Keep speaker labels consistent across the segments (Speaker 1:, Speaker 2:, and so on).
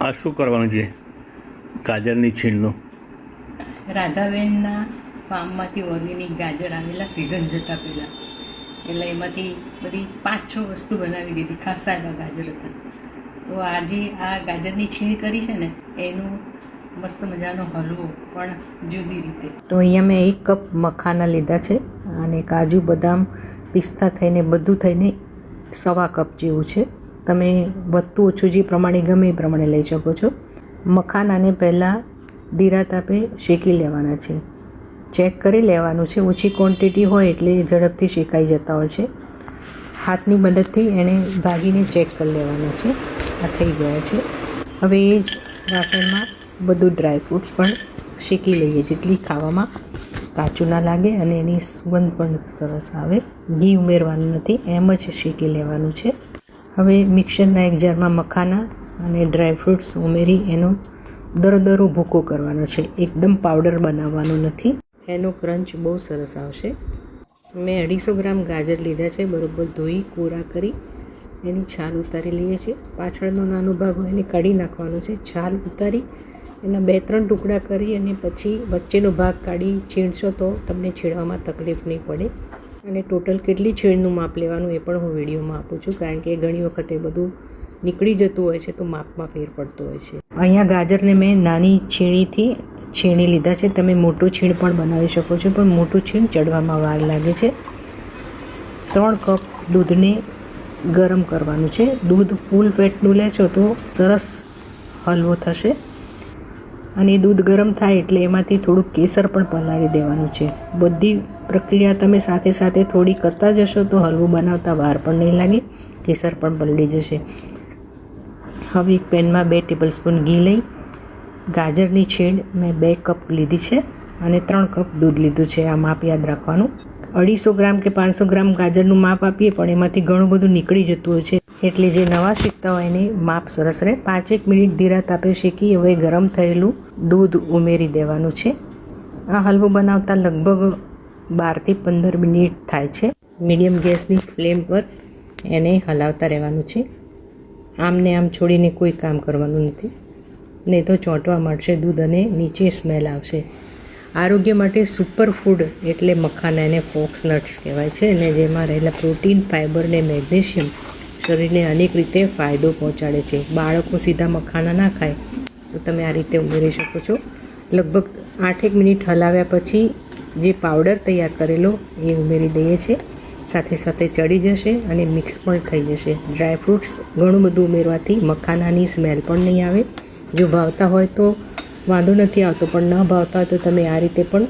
Speaker 1: આ શું કરવાનું છે ગાજરની છીણનું?
Speaker 2: રાધાબેનના ફાર્મમાંથી ઓર્ગેનિક ગાજર આવેલા સિઝન જતાં પહેલાં, એટલે એમાંથી બધી 5-6 વસ્તુ બનાવી દીધી. ખાસા એવા ગાજર હતા. તો આજે આ ગાજરની છીણ કરી છે ને, એનું મસ્ત મજાનો હલવો પણ જુદી રીતે. તો અહીંયા મેં 1 કપ મખાના લીધા છે અને કાજુ બદામ પિસ્તા થઈને બધું થઈને 1.25 કપ જેવું છે. તમે વધતું ઓછું જે પ્રમાણે ગમે એ પ્રમાણે લઈ શકો છો. મખાનાને પહેલાં ધીરા તાપે શેકી લેવાના છે. ચેક કરી લેવાનું છે. ઓછી ક્વોન્ટિટી હોય એટલે ઝડપથી શેકાઈ જતા હોય છે. હાથની મદદથી એને ભાગીને ચેક કરી લેવાના છે. આ થઈ ગયા છે. હવે એ જ વાસણમાં બધું ડ્રાયફ્રૂટ્સ પણ શેકી લઈએ, જેટલી ખાવામાં કાચું ના લાગે અને એની સુગંધ પણ સરસ આવે. ઘી ઉમેરવાનું નથી, એમ જ શેકી લેવાનું છે. હવે મિક્સરના એક જારમાં મખાના અને ડ્રાયફ્રૂટ્સ ઉમેરી એનો દરદરો ભૂકો કરવાનો છે. એકદમ પાવડર બનાવવાનો નથી. એનો ક્રંચ બહુ સરસ આવશે. મેં 250 ગ્રામ ગાજર લીધા છે. બરોબર ધોઈ કોરા કરી એની છાલ ઉતારી લઈએ છીએ. પાછળનો નાનો ભાગ હોય એને કાઢી નાખવાનો છે. છાલ ઉતારી એના 2-3 ટુકડા કરી અને પછી વચ્ચેનો ભાગ કાઢી છીણશો તો તમને છીણવામાં તકલીફ નહીં પડે. અને ટોટલ કેટલી છીણનું માપ લેવાનું એ પણ હું વિડીયોમાં આપું છું, કારણ કે ઘણી વખત એ બધું નીકળી જતું હોય છે તો માપમાં ફેર પડતો હોય છે. અહીંયા ગાજરને મેં નાની છીણીથી છીણી લીધા છે. તમે મોટું છીણ પણ બનાવી શકો છો, પણ મોટું છીણ ચડવામાં વાર લાગે છે. 3 કપ દૂધને ગરમ કરવાનું છે. દૂધ ફૂલ ફેટનું લેશો તો સરસ હલવો થશે. અને દૂધ ગરમ થાય એટલે એમાંથી થોડુંક કેસર પણ પલાળી દેવાનું છે. બધી પ્રક્રિયા તમે સાથે સાથે થોડી કરતા જશો તો હલવો બનાવતા વાર પણ નહીં લાગે, કેસર પણ પલળી જશે. હવે એક પેનમાં 2 ટેબલસ્પૂન ઘી લઈ ગાજરની છીણ મેં 2 કપ લીધી છે અને 3 કપ દૂધ લીધું છે. આ માપ યાદ રાખવાનું. 250 ગ્રામ કે 500 ગ્રામ ગાજરનું માપ આપીએ પણ એમાંથી ઘણું બધું નીકળી જતું હોય છે, એટલે જે નવા શીખતા હોય એને માપ સરસ રહે. 5-1 મિનિટ ધીરા તાપે શેકી હવે ગરમ થયેલું દૂધ ઉમેરી દેવાનું છે. આ હલવો બનાવતા લગભગ 12 થી 15 મિનિટ થાય છે. મીડિયમ ગેસની ફ્લેમ પર એને હલાવતા રહેવાનું છે. આમને આમ છોડીને કોઈ કામ કરવાનું નથી, નહીં તો ચોંટવા માંડશે દૂધ અને નીચે સ્મેલ આવશે. આરોગ્ય માટે સુપર ફૂડ એટલે મખાના, એને ફોક્સ નટ્સ કહેવાય છે, અને જેમાં રહેલા પ્રોટીન, ફાઇબર ને મેગ્નેશિયમ શરીરને અનેક રીતે ફાયદો પહોંચાડે છે. બાળકો સીધા મખાના ના ખાય તો તમે આ રીતે ઉમેરી શકો છો. લગભગ 8-1 મિનિટ હલાવ્યા પછી જે પાવડર તૈયાર કરેલો એ ઉમેરી દઈએ છીએ. સાથે સાથે ચડી જશે અને મિક્સ પણ થઈ જશે. ડ્રાયફ્રૂટ્સ ઘણું બધું ઉમેરવાથી મખાનાની સ્મેલ પણ નહીં આવે. જો ભાવતા હોય તો વાંધો નથી આવતો, પણ ન ભાવતા હોય તો તમે આ રીતે પણ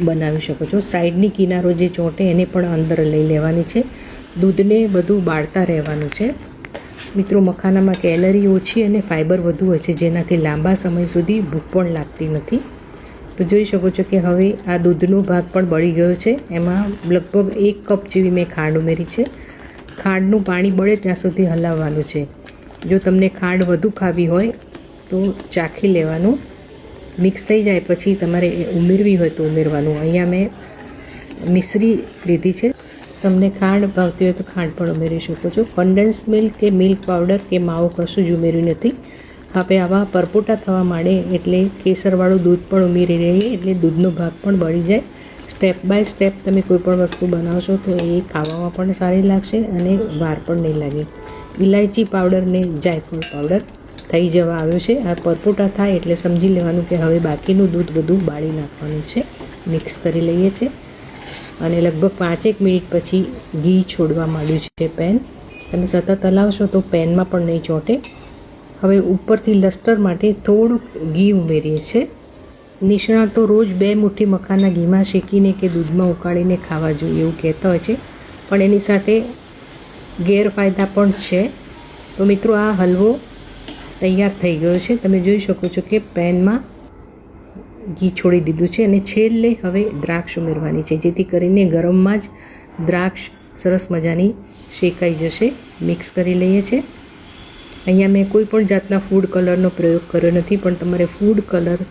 Speaker 2: બનાવી શકો છો. સાઈડની કિનારો જે ચોંટે એને પણ અંદર લઈ લેવાની છે. દૂધને બધું બાળતા રહેવાનું છે. મિત્રો, મખાનામાં કેલરી ઓછી અને ફાઇબર વધુ હોય છે, જેનાથી લાંબા સમય સુધી ભૂખ પણ લાગતી નથી. તો જોઈ શકો છો કે હવે આ દૂધનો ભાગ પણ બળી ગયો છે. એમાં લગભગ 1 કપ જેવી મેં ખાંડ ઉમેરી છે. ખાંડનું પાણી બળે ત્યાં સુધી હલાવવાનું છે. જો તમને ખાંડ વધુ ખાવી હોય તો ચાખી લેવાનું. મિક્સ થઈ જાય પછી તમારે ઉમેરવી હોય તો ઉમેરવાનું. અહીંયા મેં મિશ્રી લીધી છે. તમને ખાંડ ભાવતી હોય તો ખાંડ પણ ઉમેરી શકો છો. કન્ડેન્સ મિલ્ક કે મિલ્ક પાવડર કે માવો કશું જ ઉમેર્યું નથી. હવે આવા પરપોટા થવા માંડે એટલે કેસરવાળું દૂધ પણ ઉમેરી રહીએ એટલે દૂધનો ભાગ પણ બળી જાય. સ્ટેપ બાય સ્ટેપ તમે કોઈ પણ વસ્તુ બનાવશો તો એ ખાવામાં પણ સારી લાગશે અને વાર પણ નહીં લાગે. ઇલાયચી પાવડર ને જાયફળ પાવડર થઈ જવા આવ્યો છે. આ પરપોટા થાય એટલે સમજી લેવાનું કે હવે બાકીનું દૂધ બધું બાળી નાખવાનું છે. મિક્સ કરી લઈએ છીએ અને લગભગ 5-1 મિનિટ પછી ઘી છોડવા માંડ્યું છે પેન. તમે સતત હલાવશો તો પેનમાં પણ નહીં ચોંટે. હવે ઉપરથી લસ્ટર માટે થોડુંક ઘી ઉમેરીએ છીએ. નિષ્ણાતો રોજ 2 મુઠ્ઠી મખાના ઘીમાં શેકીને કે દૂધમાં ઉકાળીને ખાવા જોઈએ એવું કહેતા હોય છે, પણ એની સાથે ગેરફાયદા પણ છે. તો મિત્રો, આ હલવો તૈયાર થઈ ગયો છે. તમે જોઈ શકો છો કે પેનમાં ઘી છોડી દીધું છે અને છેલ્લે હવે દ્રાક્ષ ઉમેરવાની છે, જેથી કરીને ગરમમાં જ દ્રાક્ષ સરસ મજાની શેકાઈ જશે. મિક્સ કરી લઈએ છીએ. અહીંયા મેં કોઈ પણ જાતના ફૂડ કલરનો પ્રયોગ કર્યો નથી, પણ તમારે ફૂડ કલર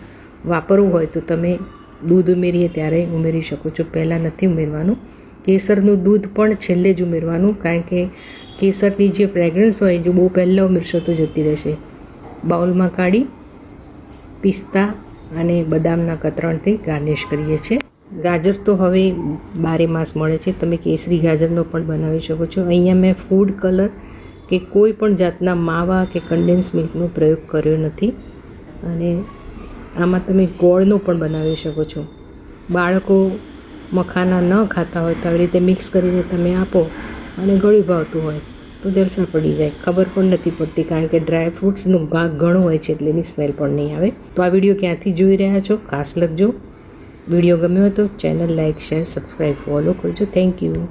Speaker 2: વાપરવું હોય તો તમે દૂધ ઉમેરીએ ત્યારે ઉમેરી શકો છો, પહેલાં નથી ઉમેરવાનું. કેસરનું દૂધ પણ છેલ્લે જ ઉમેરવાનું, કારણ કે કેસરની જે ફ્રેગ્રન્સ હોય જો બહુ પહેલાં ઉમેરશો તો જતી રહેશે. બાઉલમાં કાઢી પિસ્તા અને બદામના કતરણથી ગાર્નિશ કરીએ છીએ. ગાજર તો હવે બારે માસ મળે છે, તમે કેસરી ગાજરનો પણ બનાવી શકો છો. અહીંયા મેં ફૂડ કલર કે કોઈ પણ જાતના માવા કે કન્ડેન્સ મિલ્કનો પ્રયોગ કર્યો નથી. અને આમાં તમે ગોળનો પણ બનાવી શકો છો. બાળકો મખાના ન ખાતા હોય તો આવી રીતે મિક્સ કરીને તમે આપો અને ગળ્યું ભાવતું હોય તો જલસા પડી જાય, ખબર પણ નથી પડતી, કારણ કે ડ્રાય ફ્રૂટ્સનું ઘણું હોય છે એટલે એની સ્મેલ પણ નહીં આવે. તો આ વિડીયો ક્યાંથી જોઈ રહ્યા છો ખાસ લખજો. વિડીયો ગમ્યો હોય તો channel like, share, subscribe, follow કરજો. Thank you.